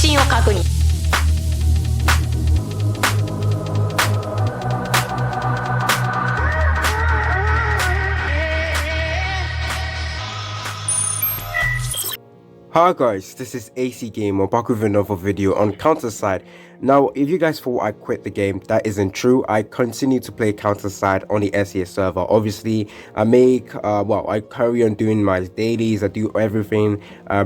信を確認。Hi guys, this is AC Gamer back with another video on Counter-Side. Now, if you guys thought I quit the game, that isn't true. I continue to play Counter-Side on the SES server. Obviously, I carry on doing my dailies, I do everything,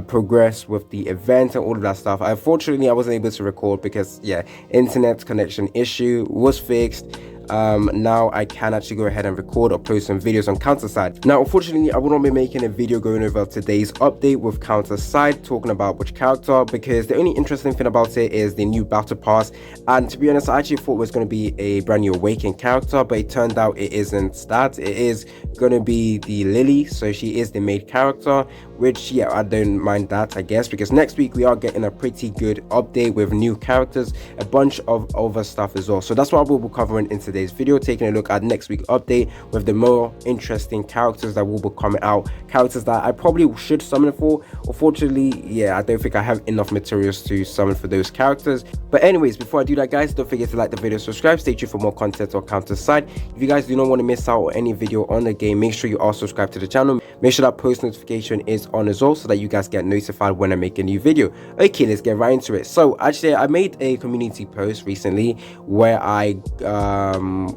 progress with the event and all of that stuff. Unfortunately, I wasn't able to record because, yeah, internet connection issue was fixed. Now I can actually go ahead and record, upload some videos on Counter-Side. Now, unfortunately, I will not be making a video going over today's update with Counter-Side, talking about which character, because the only interesting thing about it is the new battle pass. And to be honest, I actually thought it was going to be a brand new Awakened character, but it turned out it isn't that. It is going to be the Lily, so she is the main character, which, yeah, I don't mind that, I guess, because next week we are getting a pretty good update with new characters, a bunch of other stuff as well. So that's what I will be covering in today's video, taking a look at next week's update with the more interesting characters that will be coming out, characters that I probably should summon for. Unfortunately, yeah, I don't think I have enough materials to summon for those characters. But anyways, before I do that, guys, don't forget to like the video, subscribe, stay tuned for more content on Counter-Side. If you guys do not want to miss out on any video on the game, make sure you are subscribed to the channel. Make sure that post notification is on as well, so that you guys get notified when I make a new video. Okay, let's get right into it. So actually, I made a community post recently where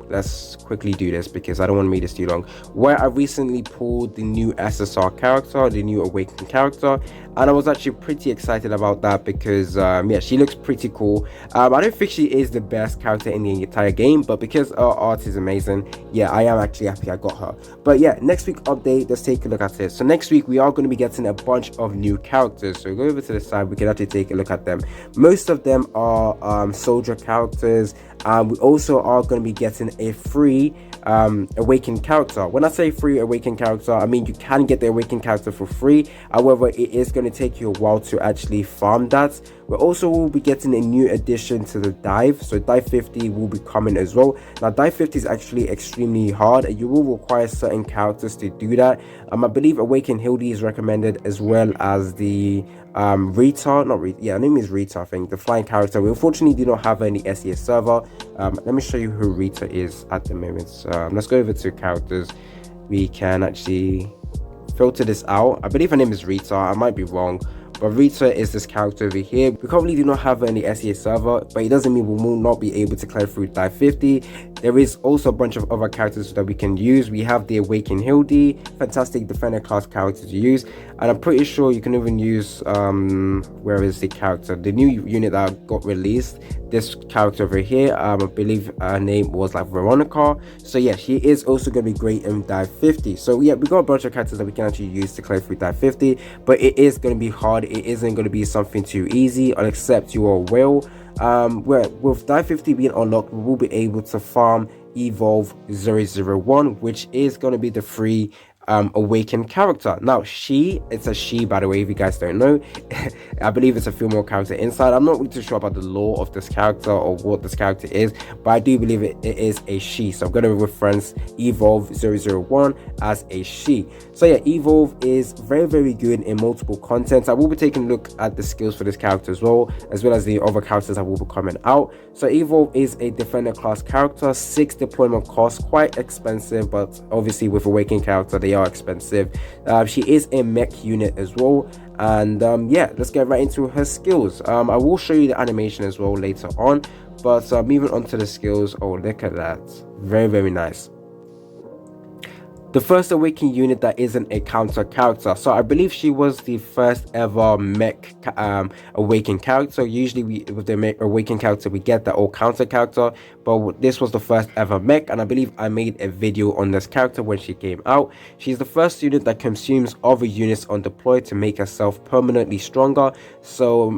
let's quickly do this because I don't want to make this too long, where I recently pulled the new SSR character, the new Awakened character, and I was actually pretty excited about that because yeah, she looks pretty cool. I don't think she is the best character in the entire game, but because her art is amazing, yeah, I am actually happy I got her. But yeah, next week update, let's take a look at it. So next week we are going to be getting a bunch of new characters, so go over to the side, we can actually take a look at them. Most of them are soldier characters, and we also are going to be getting a free Awakened character. When I say free Awakened character, I mean you can get the Awakened character for free. However, it is going to take you a while to actually farm that. We also will be getting a new addition to the dive, so dive 50 will be coming as well. Now dive 50 is actually extremely hard, and you will require certain characters to do that. I believe Awakened Hildy is recommended, as well as the Rita, her name is Rita, I think, the flying character. We unfortunately do not have her in the SES server. Let me show you who Rita is at the moment. So let's go over to characters. We can actually filter this out. I believe her name is Rita, I might be wrong, but Rita is this character over here. We currently do not have her in the SES server, but it doesn't mean we will not be able to clear through dive 50. There is also a bunch of other characters that we can use. We have the Awakened Hildy, fantastic defender class character to use, and I'm pretty sure you can even use where is the character, the new unit that got released, this character over here. I believe her name was like Veronica. So yeah, she is also going to be great in dive 50. So yeah, we got a bunch of characters that we can actually use to clear through dive 50, but it is going to be hard. It isn't going to be something too easy, except your will. Where with dive 50 being unlocked, we will be able to farm Evolve 001, which is going to be the free Awakened character. Now it's a she, by the way, if you guys don't know. I believe it's a female character inside. I'm not really too sure about the lore of this character or what this character is, but I do believe it is a she, so I'm going to reference Evolve 001 as a she. So yeah, Evolve is very, very good in multiple contents. I will be taking a look at the skills for this character as well as the other characters that will be coming out. So Evolve is a defender class character, 6 deployment cost, quite expensive, but obviously with Awakened character they are expensive. She is a mech unit as well, and yeah, let's get right into her skills. I will show you the animation as well later on, but moving on to the skills. Oh, look at that, very, very nice. The first Awakened unit that isn't a counter character. So I believe she was the first ever mech Awakened character. Usually with the Awakened character we get the all counter character, but this was the first ever mech, and I believe I made a video on this character when she came out. She's the first unit that consumes other units on deploy to make herself permanently stronger. So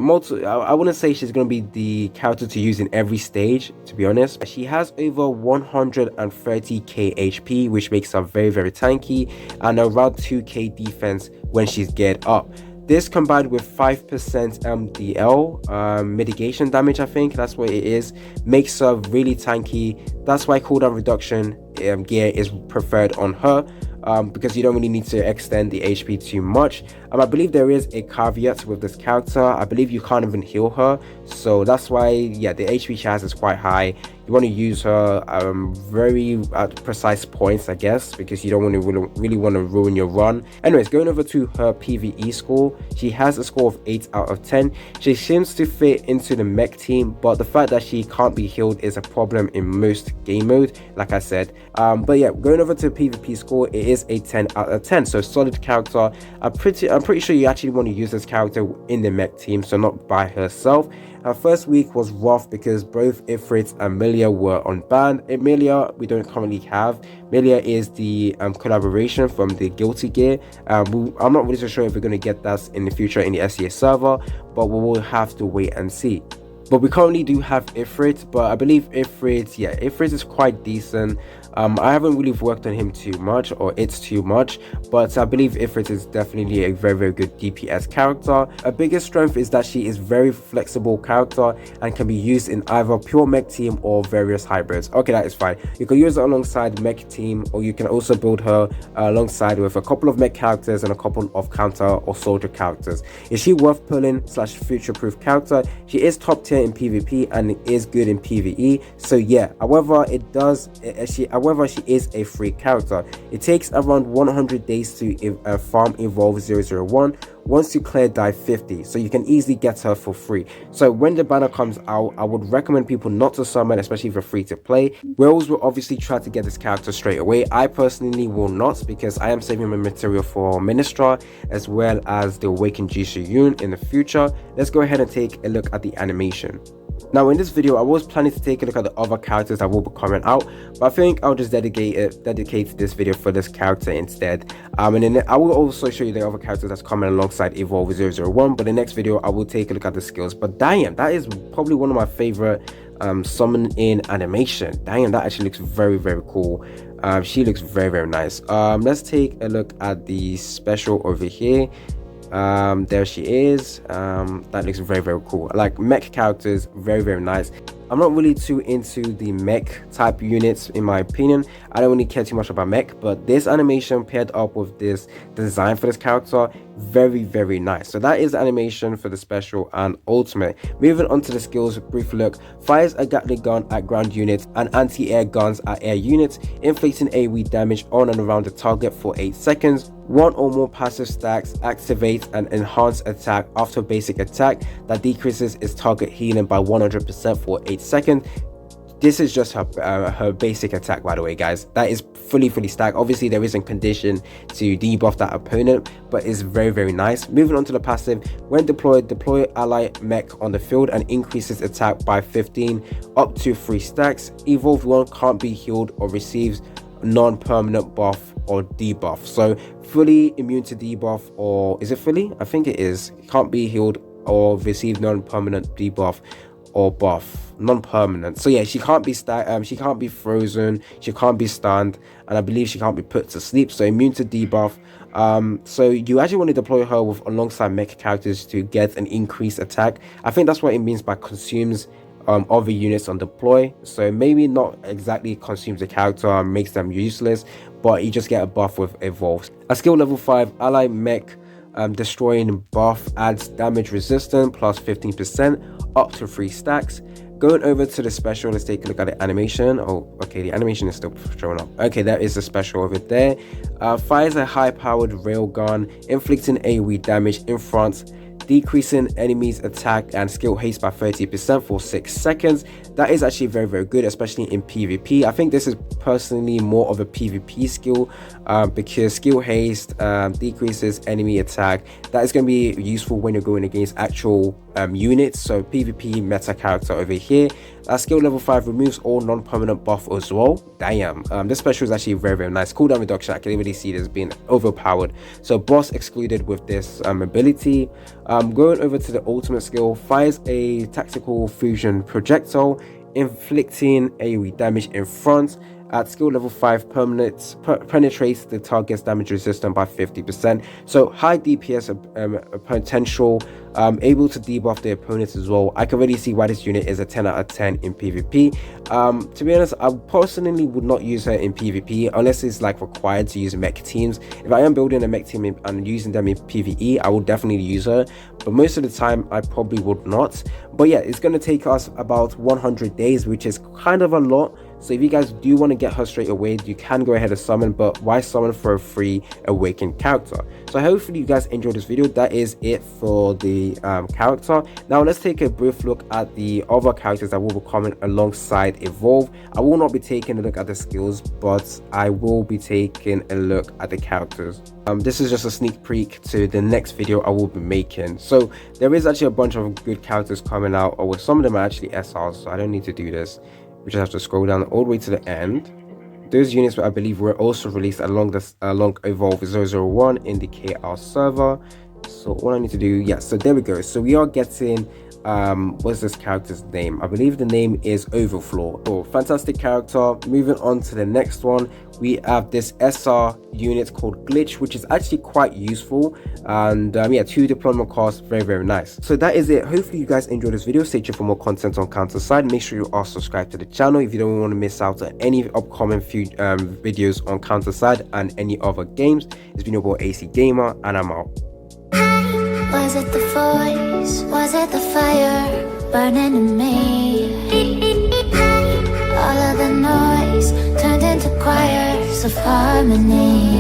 I wouldn't say she's going to be the character to use in every stage, to be honest. She has over 130k HP, which makes her very, very tanky, and around 2k defense when she's geared up. This combined with 5% MDL mitigation damage, I think that's what it is, makes her really tanky. That's why cooldown reduction gear is preferred on her. because you don't really need to extend the HP too much. I believe there is a caveat with this character. I believe you can't even heal her, so that's why, yeah, the HP she has is quite high. You want to use her very at precise points, I guess, because you don't want to really want to ruin your run. Anyways, going over to her PvE score, she has a score of 8 out of 10. She seems to fit into the mech team, but the fact that she can't be healed is a problem in most game mode, like I said. But yeah, going over to PvP score, it is a 10 out of 10, so solid character. I'm pretty sure you actually want to use this character in the mech team, so not by herself. Her first week was rough because both Ifrit and Milia were unbanned. Milia we don't currently have. Milia is the collaboration from the Guilty Gear. I'm not really so sure if we're going to get that in the future in the SEA server, but we will have to wait and see. But we currently do have Ifrit, but I believe Ifrit is quite decent. I haven't really worked on him too much, or it's too much, but I believe Ifrit is definitely a very good DPS character. Her biggest strength is that she is very flexible character and can be used in either pure mech team or various hybrids. Okay, that is fine. You can use it alongside mech team, or you can also build her alongside with a couple of mech characters and a couple of counter or soldier characters. Is she worth pulling / future proof character? She is top tier in PvP and is good in PvE, so yeah. However, she is a free character. It takes around 100 days to farm Evolve 001 once you clear dive 50, so you can easily get her for free. So when the banner comes out, I would recommend people not to summon, especially if you're free to play. Whales will obviously try to get this character straight away. I personally will not, because I am saving my material for Ministra as well as the Awakened Jisoo Yoon in the future. Let's go ahead and take a look at the animation. Now in this video, I was planning to take a look at the other characters that will be coming out, but I think I'll just dedicate this video for this character instead. And then I will also show you the other characters that's coming alongside Evolve 001, but the next video I will take a look at the skills. But damn, that is probably one of my favorite summon in animation. Damn, that actually looks very cool. She looks very nice. Let's take a look at the special over here. There she is. That looks very cool. I like mech characters, very nice. I'm not really too into the mech type units in my opinion. I don't really care too much about mech, but this animation paired up with this design for this character, very nice. So that is the animation for the special and ultimate. Moving on to the skills, brief look. Fires a Gatling gun at ground units and anti-air guns at air units, inflicting AoE damage on and around the target for 8 seconds. One or more passive stacks activate an enhanced attack after basic attack that decreases its target healing by 100% for 8 seconds. This is just her basic attack, by the way, guys. That is fully stacked. Obviously, there isn't condition to debuff that opponent, but it's very nice. Moving on to the passive. When deployed, deploy ally mech on the field and increases attack by 15 up to 3 stacks. Evolved one can't be healed or receives non-permanent buff or debuff. So fully immune to debuff, or is it fully? I think it is. Can't be healed or receive non-permanent debuff or buff, non-permanent. So yeah, she can't be she can't be frozen, she can't be stunned, and I believe she can't be put to sleep. So immune to debuff. So you actually want to deploy her with alongside mech characters to get an increased attack. I think that's what it means by consumes other units on deploy. So maybe not exactly consumes the character and makes them useless, but you just get a buff with evolves. At skill level 5, ally mech destroying buff adds damage resistance plus 15% up to 3 stacks. Going over to the special, let's take a look at the animation. Oh, okay, the animation is still showing up. Okay, that is the special over there. Fires a high-powered railgun, inflicting AoE damage in front, decreasing enemies attack and skill haste by 30% for 6 seconds. That is actually very good, especially in PvP. I think this is personally more of a PvP skill, because skill haste decreases enemy attack. That is going to be useful when you're going against actual units. So PvP meta character over here. Skill level 5 removes all non-permanent buff as well. Damn, this special is actually very nice. Cooldown reduction, I can really see this being overpowered. So boss excluded with this ability. Going over to the ultimate skill, fires a tactical fusion projectile, inflicting AoE damage in front. At skill level 5, penetrates the target's damage resistance by 50%. So high DPS potential, able to debuff the opponents as well. I can really see why this unit is a 10 out of 10 in PvP. To be honest, I personally would not use her in PvP unless it's like required to use mech teams. If I am building a mech team and using them in PvE, I will definitely use her, but most of the time I probably would not. But yeah, it's going to take us about 100 days, which is kind of a lot. So if you guys do want to get her straight away, you can go ahead and summon, but why summon for a free awakened character? So hopefully you guys enjoyed this video. That is it for the character. Now let's take a brief look at the other characters that will be coming alongside Evolve. I will not be taking a look at the skills, but I will be taking a look at the characters. This is just a sneak peek to the next video I will be making. So there is actually a bunch of good characters coming out, or some of them are actually SRs, so I don't need to do this. We just have to scroll down all the way to the end. Those units, I believe, were also released along Evolve 001 in the KR server. So all I need to do, yeah, so there we go. So we are getting what's this character's name? I believe the name is Overflow. Oh, fantastic character. Moving on to the next one, we have this SR unit called Glitch, which is actually quite useful, and yeah, 2 deployment costs, very nice. So that is it. Hopefully you guys enjoyed this video. Stay tuned for more content on Counterside. Make sure you are subscribed to the channel if you don't want to miss out on any upcoming videos on Counterside and any other games. It's been your boy AC Gamer, and I'm out. Was it the voice? Was it the fire burning in me? All of the noise turned into choirs of harmony.